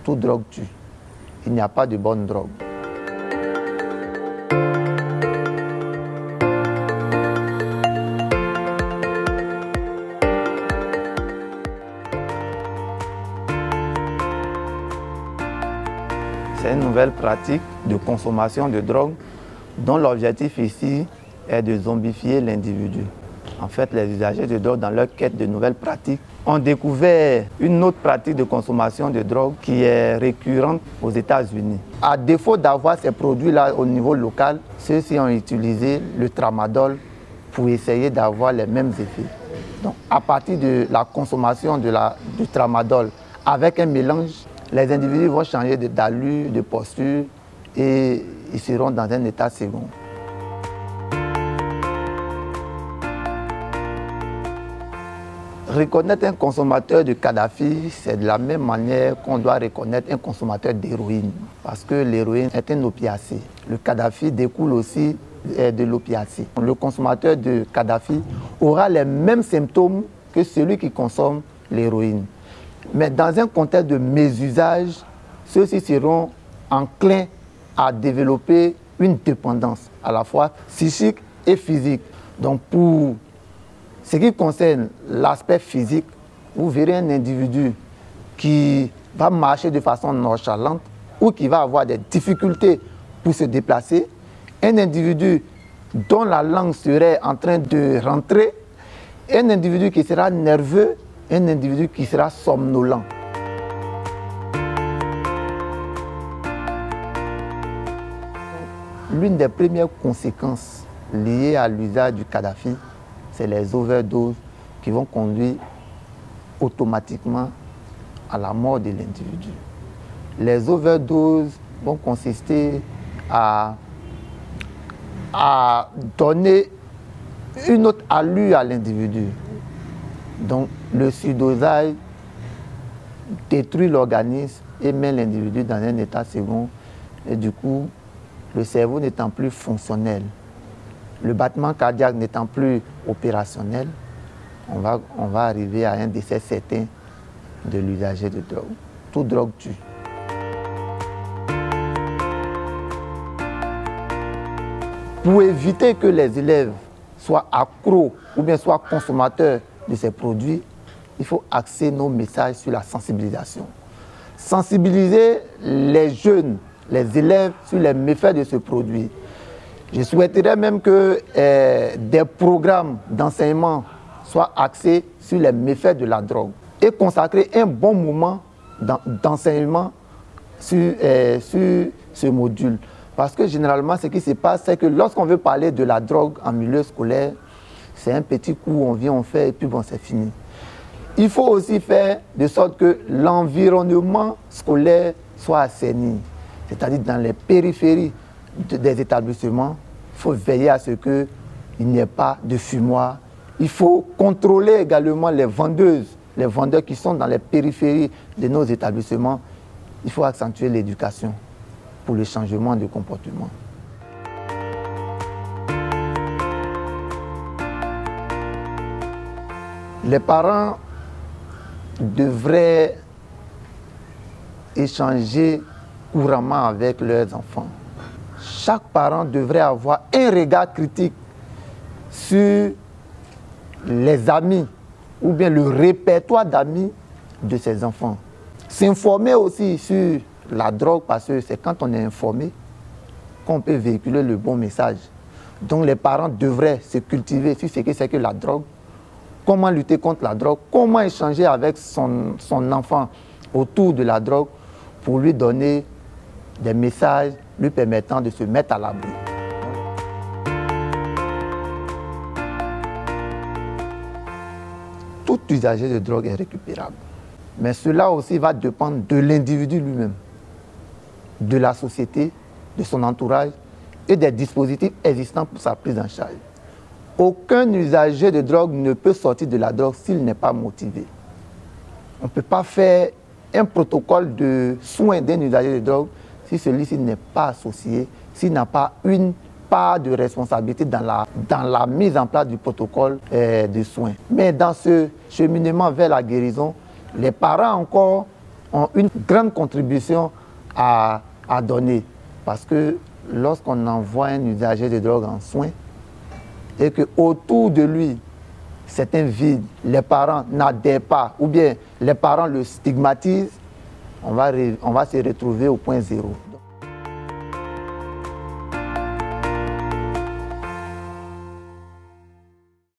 Toute drogue tue. Il n'y a pas de bonne drogue. C'est une nouvelle pratique de consommation de drogue dont l'objectif ici est de zombifier l'individu. En fait, les usagers de drogue, dans leur quête de nouvelles pratiques, ont découvert une autre pratique de consommation de drogue qui est récurrente aux États-Unis. À défaut d'avoir ces produits-là au niveau local, ceux-ci ont utilisé le tramadol pour essayer d'avoir les mêmes effets. Donc, à partir de la consommation du tramadol avec un mélange, les individus vont changer d'allure, de posture et ils seront dans un état second. Reconnaître un consommateur de Kadhafi, c'est de la même manière qu'on doit reconnaître un consommateur d'héroïne. Parce que l'héroïne est un opiacé. Le Kadhafi découle aussi de l'opiacé. Le consommateur de Kadhafi aura les mêmes symptômes que celui qui consomme l'héroïne. Mais dans un contexte de mésusage, ceux-ci seront enclins à développer une dépendance, à la fois psychique et physique. Donc pour ce qui concerne l'aspect physique, vous verrez un individu qui va marcher de façon nonchalante ou qui va avoir des difficultés pour se déplacer. Un individu dont la langue serait en train de rentrer. Un individu qui sera nerveux. Un individu qui sera somnolent. L'une des premières conséquences liées à l'usage du Kadhafi, c'est les overdoses qui vont conduire automatiquement à la mort de l'individu. Les overdoses vont consister à donner une autre allure à l'individu. Donc le surdosage détruit l'organisme et met l'individu dans un état second. Et du coup, le cerveau n'étant plus fonctionnel, le battement cardiaque n'étant plus opérationnel, on va arriver à un décès certain de l'usager de drogue. Toute drogue tue. Pour éviter que les élèves soient accros ou bien soient consommateurs de ces produits, il faut axer nos messages sur la sensibilisation. Sensibiliser les jeunes, les élèves sur les méfaits de ce produit. Je souhaiterais même que des programmes d'enseignement soient axés sur les méfaits de la drogue et consacrer un bon moment d'enseignement sur ce module. Parce que généralement, ce qui se passe, c'est que lorsqu'on veut parler de la drogue en milieu scolaire, c'est un petit coup, on vient, on fait et puis bon, c'est fini. Il faut aussi faire de sorte que l'environnement scolaire soit assaini. C'est-à-dire dans les périphéries des établissements, il faut veiller à ce qu'il n'y ait pas de fumoir. Il faut contrôler également les vendeuses, les vendeurs qui sont dans les périphéries de nos établissements. Il faut accentuer l'éducation pour le changement de comportement. Les parents devraient échanger couramment avec leurs enfants. Chaque parent devrait avoir un regard critique sur les amis ou bien le répertoire d'amis de ses enfants. S'informer aussi sur la drogue parce que c'est quand on est informé qu'on peut véhiculer le bon message. Donc les parents devraient se cultiver sur ce que c'est que la drogue, comment lutter contre la drogue, comment échanger avec son enfant autour de la drogue pour lui donner des messages lui permettant de se mettre à l'abri. Tout usager de drogue est récupérable. Mais cela aussi va dépendre de l'individu lui-même, de la société, de son entourage et des dispositifs existants pour sa prise en charge. Aucun usager de drogue ne peut sortir de la drogue s'il n'est pas motivé. On ne peut pas faire un protocole de soins d'un usager de drogue si celui-ci n'est pas associé, s'il n'a pas une part de responsabilité dans la mise en place du protocole de soins. Mais dans ce cheminement vers la guérison, les parents encore ont une grande contribution à donner. Parce que lorsqu'on envoie un usager de drogue en soins et qu'autour de lui, c'est un vide, les parents n'adhèrent pas ou bien les parents le stigmatisent, on va se retrouver au point zéro.